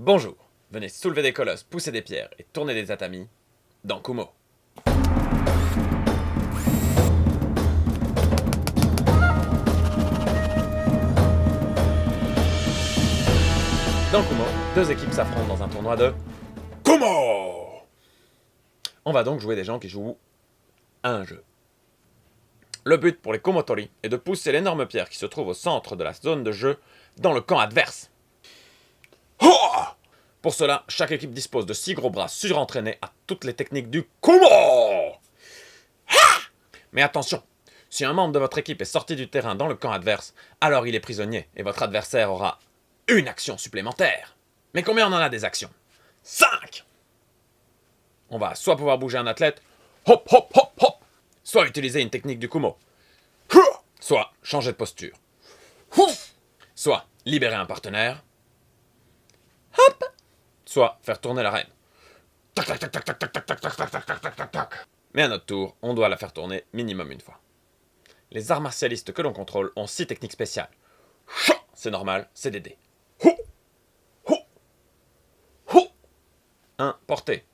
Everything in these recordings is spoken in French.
Bonjour, venez soulever des colosses, pousser des pierres et tourner des tatamis dans Kumo. Dans Kumo, deux équipes s'affrontent dans un tournoi de Kumo. On va donc jouer des gens qui jouent à un jeu. Le but pour les Kumotori est de pousser l'énorme pierre qui se trouve au centre de la zone de jeu dans le camp adverse. Pour cela, chaque équipe dispose de 6 gros bras surentraînés à toutes les techniques du Kumo. Mais attention, si un membre de votre équipe est sorti du terrain dans le camp adverse, alors il est prisonnier et votre adversaire aura une action supplémentaire. Mais combien on en a des actions? 5. On va soit pouvoir bouger un athlète, hop hop hop hop, soit utiliser une technique du Kumo, soit changer de posture, soit libérer un partenaire, hop, soit faire tourner la reine. Tac tac tac tac tac tac tac tac tac tac tac tac tac tac. Mais à notre tour, on doit la faire tourner minimum une fois. Les arts martialistes que l'on contrôle ont 6 techniques spéciales. C'est normal, c'est des dés. 1. Portée.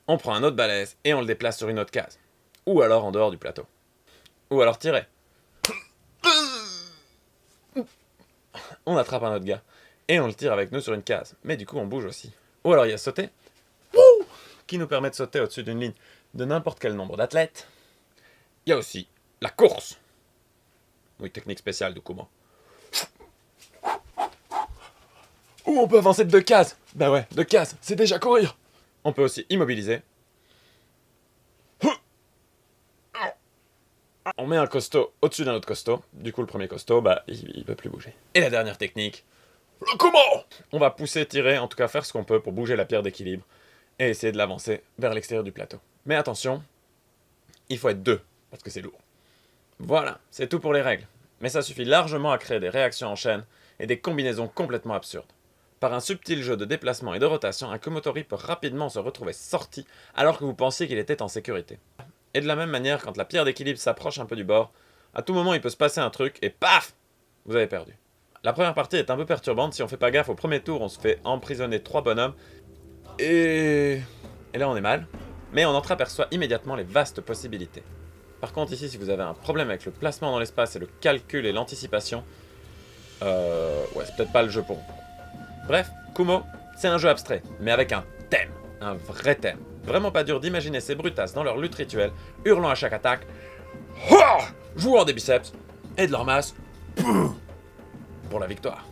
On prend un autre balèze et on le déplace sur une autre case. Ou alors en dehors du plateau. Ou alors tirer. On attrape un autre gars et on le tire avec nous sur une case. Mais du coup on bouge aussi. Ou alors il y a sauter, qui nous permet de sauter au-dessus d'une ligne de n'importe quel nombre d'athlètes. Il y a aussi la course. Oui, technique spéciale de Kumo. Ou on peut avancer de 2 cases. Bah ouais, 2 cases, c'est déjà courir. On peut aussi immobiliser. On met un costaud au-dessus d'un autre costaud. Du coup, le premier costaud, bah, il peut plus bouger. Et la dernière technique, le Kumo. On va pousser, tirer, en tout cas faire ce qu'on peut pour bouger la pierre d'équilibre et essayer de l'avancer vers l'extérieur du plateau. Mais attention, il faut être 2, parce que c'est lourd. Voilà, c'est tout pour les règles. Mais ça suffit largement à créer des réactions en chaîne et des combinaisons complètement absurdes. Par un subtil jeu de déplacement et de rotation, un Kumotori peut rapidement se retrouver sorti alors que vous pensiez qu'il était en sécurité. Et de la même manière, quand la pierre d'équilibre s'approche un peu du bord, à tout moment il peut se passer un truc et paf, vous avez perdu. La première partie est un peu perturbante, si on fait pas gaffe au premier tour on se fait emprisonner 3 bonhommes et là on est mal, mais on entreaperçoit immédiatement les vastes possibilités. Par contre ici si vous avez un problème avec le placement dans l'espace et le calcul et l'anticipation, ouais c'est peut-être pas le jeu pour vous. Bref, Kumo, c'est un jeu abstrait, mais avec un thème, un vrai thème. Vraiment pas dur d'imaginer ces brutasses dans leur lutte rituelle, hurlant à chaque attaque, jouant des biceps et de leur masse pour la victoire.